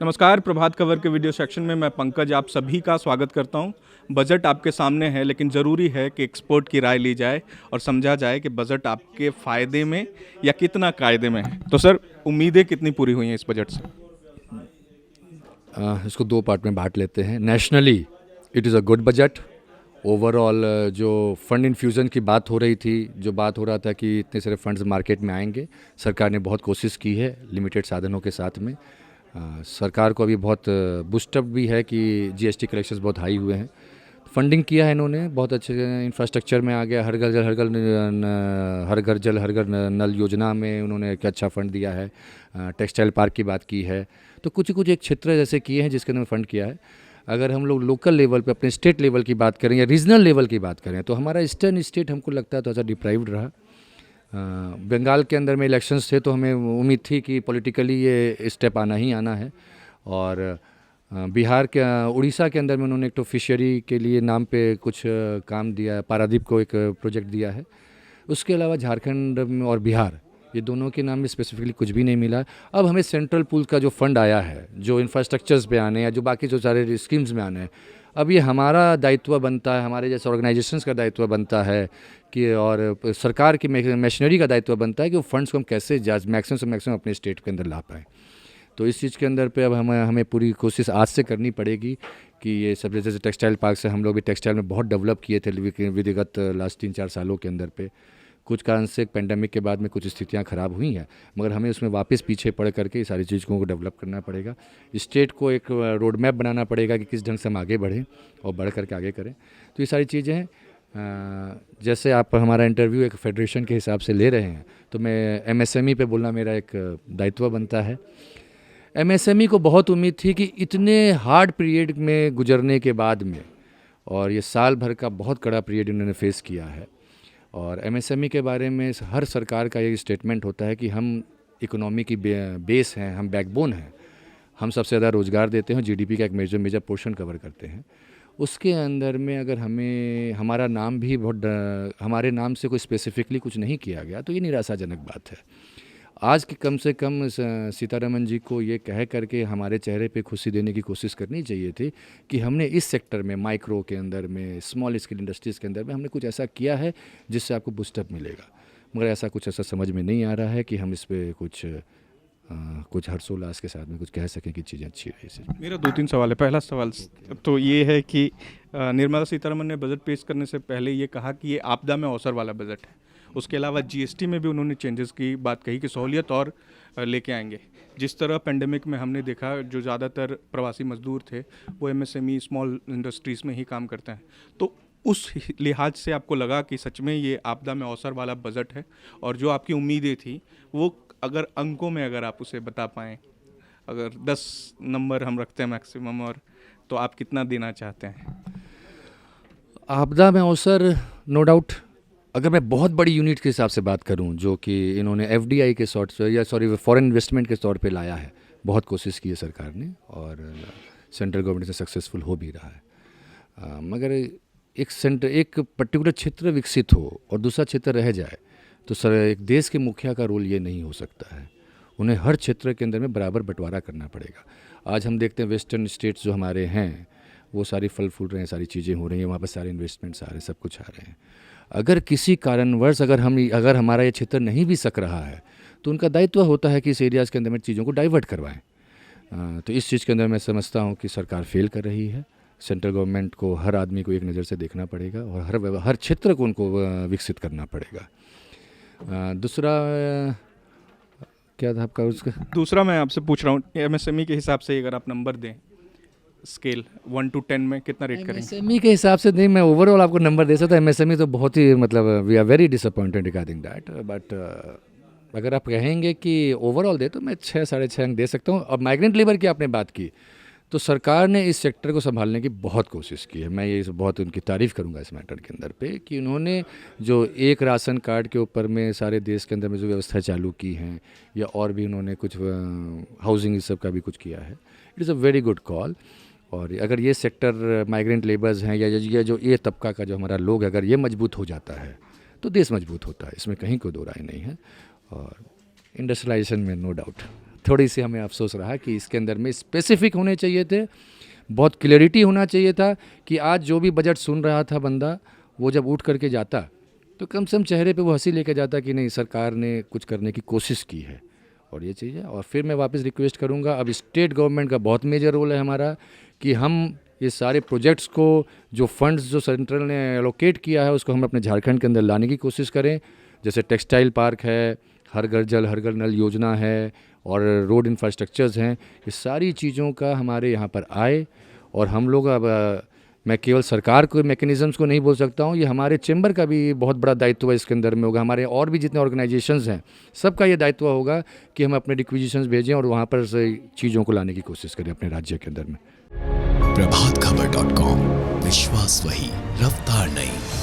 नमस्कार, प्रभात खबर के video section में मैं पंकज आप सभी का स्वागत करता हूं। बजट आपके सामने है, लेकिन ज़रूरी है कि एक्सपर्ट की राय ली जाए और समझा जाए कि बजट आपके फ़ायदे में या कितना कायदे में है। तो सर, उम्मीदें कितनी पूरी हुई हैं इस बजट से? इसको दो पार्ट में बांट लेते हैं। Nationally it is a good budget. Overall जो फंड इन्फ्यूज़न की बात हो रही थी, जो बात हो रहा था कि इतने सारे फंड्स मार्केट में आएंगे, सरकार ने बहुत कोशिश की है लिमिटेड साधनों के साथ में। सरकार को अभी बहुत बूस्टअप भी है कि जीएसटी कलेक्शंस बहुत हाई हुए हैं। फंडिंग किया है इन्होंने, बहुत अच्छे इंफ्रास्ट्रक्चर में आ गया। हर घर जल हर घर नल योजना में उन्होंने एक अच्छा फंड दिया है। टेक्सटाइल पार्क की बात की है। तो कुछ कुछ एक क्षेत्र जैसे किए हैं जिसके अंदर फंड किया है। अगर हम लोग लोकल लेवल पे अपने स्टेट लेवल की बात करें या रीजनल लेवल की बात करें, तो हमारा ईस्टर्न स्टेट हमको लगता है थोड़ा सा डिप्राइव्ड रहा। बंगाल के अंदर में इलेक्शंस थे तो हमें उम्मीद थी कि पॉलिटिकली ये स्टेप आना ही आना है। और बिहार के उड़ीसा के अंदर में उन्होंने एक तो फिशरी के लिए नाम पे कुछ काम दिया है, पारादीप को एक प्रोजेक्ट दिया है। उसके अलावा झारखंड और बिहार, ये दोनों के नाम में स्पेसिफिकली कुछ भी नहीं मिला। अब हमें सेंट्रल पूल का जो फंड आया है, जो इंफ्रास्ट्रक्चर्स पे आने या जो बाकी जो सारे स्कीम्स में आने हैं, अब ये हमारा दायित्व बनता है, हमारे जैसे ऑर्गेनाइजेशंस का दायित्व बनता है कि और सरकार की मशीनरी का दायित्व बनता है कि वो फंड्स को हम कैसे मैक्सिमम से मैक्सिमम अपने स्टेट के अंदर ला पाएँ। तो इस चीज़ के अंदर पे अब हमें पूरी कोशिश आज से करनी पड़ेगी कि ये सब, जैसे टेक्सटाइल पार्क से हम लोग भी टेक्सटाइल में बहुत डेवलप किए थे विधिगत लास्ट 3-4 सालों के अंदर पे। कुछ कारण से पेंडेमिक के बाद में कुछ स्थितियां ख़राब हुई हैं, मगर हमें उसमें वापस पीछे पड़ करके ये सारी चीज़ों को डेवलप करना पड़ेगा। स्टेट को एक रोड मैप बनाना पड़ेगा कि किस ढंग से हम आगे बढ़ें और बढ़ करके आगे करें। तो ये सारी चीज़ें हैं। जैसे आप हमारा इंटरव्यू एक फेडरेशन के हिसाब से ले रहे हैं, तो मैं एमएसएमई पे बोलना मेरा एक दायित्व बनता है। एमएसएमई को बहुत उम्मीद थी कि इतने हार्ड पीरियड में गुजरने के बाद में, और ये साल भर का बहुत कड़ा पीरियड इन्होंने फेस किया है। और एमएसएमई के बारे में हर सरकार का ये स्टेटमेंट होता है कि हम इकोनॉमी की बेस हैं, हम बैकबोन हैं, हम सबसे ज़्यादा रोज़गार देते हैं, जीडीपी का एक मेजर पोर्शन कवर करते हैं। उसके अंदर में अगर हमें हमारा नाम भी हमारे नाम से कोई स्पेसिफिकली कुछ नहीं किया गया, तो ये निराशाजनक बात है। आज की कम से कम सीतारमन जी को ये कह करके हमारे चेहरे पे खुशी देने की कोशिश करनी चाहिए थी कि हमने इस सेक्टर में, माइक्रो के अंदर में, स्मॉल स्केल इंडस्ट्रीज़ के अंदर में हमने कुछ ऐसा किया है जिससे आपको बूस्टअप मिलेगा। मगर ऐसा कुछ ऐसा समझ में नहीं आ रहा है कि हम इस पर कुछ हर्षोल्लास के साथ में कुछ कह सकें कि चीज़ें अच्छी रही से। मेरा 2-3 सवाल है। पहला सवाल तो ये है कि निर्मला सीतारमन ने बजट पेश करने से पहले ये कहा कि ये आपदा में अवसर वाला बजट है। उसके अलावा जीएसटी में भी उन्होंने चेंजेस की बात कही कि सहूलियत और लेके आएंगे। जिस तरह पेंडेमिक में हमने देखा, जो ज़्यादातर प्रवासी मजदूर थे वो एमएसएमई स्मॉल इंडस्ट्रीज़ में ही काम करते हैं। तो उस लिहाज से आपको लगा कि सच में ये आपदा में अवसर वाला बजट है? और जो आपकी उम्मीदें थी वो अगर अंकों में अगर आप उसे बता पाएँ, अगर 10 नंबर हम रखते हैं मैक्सिमम, और तो आप कितना देना चाहते हैं? आपदा में अवसर, नो डाउट। अगर मैं बहुत बड़ी यूनिट के हिसाब से बात करूं, जो कि इन्होंने एफडीआई के फॉरेन इन्वेस्टमेंट के तौर पे लाया है, बहुत कोशिश की है सरकार ने और सेंट्रल गवर्नमेंट से सक्सेसफुल हो भी रहा है। मगर एक पर्टिकुलर क्षेत्र विकसित हो और दूसरा क्षेत्र रह जाए, तो सर एक देश के मुखिया का रोल ये नहीं हो सकता है। उन्हें हर क्षेत्र के अंदर में बराबर बंटवारा करना पड़ेगा। आज हम देखते हैं वेस्टर्न स्टेट्स जो हमारे हैं, वो सारी फल फूल रहे हैं, सारी चीज़ें हो रही हैं, वहाँ पर सारे इन्वेस्टमेंट्स आ रहे हैं, सब कुछ आ रहे हैं। अगर किसी कारणवश अगर हमारा ये क्षेत्र नहीं भी सक रहा है, तो उनका दायित्व होता है कि इस एरियाज़ के अंदर में चीज़ों को डाइवर्ट करवाएं। तो इस चीज़ के अंदर मैं समझता हूँ कि सरकार फेल कर रही है। सेंट्रल गवर्नमेंट को हर आदमी को एक नज़र से देखना पड़ेगा और हर क्षेत्र को उनको विकसित करना पड़ेगा। दूसरा क्या था आपका उसका? दूसरा मैं आपसे पूछ रहा हूँ, एमएसएमई के हिसाब से अगर आप नंबर दें, स्केल 1 to 10 में कितना रेट करेंगे? एमएसएमई के हिसाब से नहीं, मैं ओवरऑल आपको नंबर दे सकता हूँ। एमएसएमई तो बहुत ही, मतलब we are very disappointed regarding that, but अगर आप कहेंगे कि ओवरऑल दे, तो मैं 6-6.5 अंक दे सकता हूँ। अब माइग्रेंट लेबर की आपने बात की, तो सरकार ने इस सेक्टर को संभालने की बहुत कोशिश की है। मैं ये बहुत उनकी तारीफ़ करूंगा इस मैटर के अंदर पे कि उन्होंने जो एक राशन कार्ड के ऊपर में सारे देश के अंदर में जो व्यवस्था चालू की हैं, या और भी उन्होंने कुछ हाउसिंग इस सब का भी कुछ किया है। It is a very good call. और अगर ये सेक्टर माइग्रेंट लेबर्स हैं या जो ये तबका का जो हमारा लोग, अगर ये मजबूत हो जाता है तो देश मजबूत होता है, इसमें कहीं कोई दो राय नहीं है। और इंडस्ट्रियलाइजेशन में नो डाउट थोड़ी सी हमें अफसोस रहा कि इसके अंदर में स्पेसिफिक होने चाहिए थे, बहुत क्लैरिटी होना चाहिए था कि आज जो भी बजट सुन रहा था बंदा, वो जब उठ करके जाता तो कम से कम चेहरे पे वो हंसी लेके जाता कि नहीं, सरकार ने कुछ करने की कोशिश की है। और ये चीज़ है। और फिर मैं वापस रिक्वेस्ट करूँगा, अब स्टेट गवर्नमेंट का बहुत मेजर रोल है हमारा कि हम ये सारे प्रोजेक्ट्स को, जो फंड्स जो सेंट्रल ने एलोकेट किया है, उसको हम अपने झारखंड के अंदर लाने की कोशिश करें। जैसे टेक्सटाइल पार्क है, हर घर जल हर घर नल योजना है, और रोड इंफ्रास्ट्रक्चर्स हैं, ये सारी चीज़ों का हमारे यहाँ पर आए। और हम लोग अब मैं केवल सरकार को मैकेनिज़म्स को नहीं बोल सकता हूँ, ये हमारे चैम्बर का भी बहुत बड़ा दायित्व है इसके अंदर में होगा। हमारे और भी जितने ऑर्गेनाइजेशंस हैं, सबका ये दायित्व होगा कि हम अपने रिक्विजिशंस भेजें और वहाँ पर से चीज़ों को लाने की कोशिश करें अपने राज्य के अंदर में। प्रभातखबर.com, विश्वास वही, रफ्तार नहीं।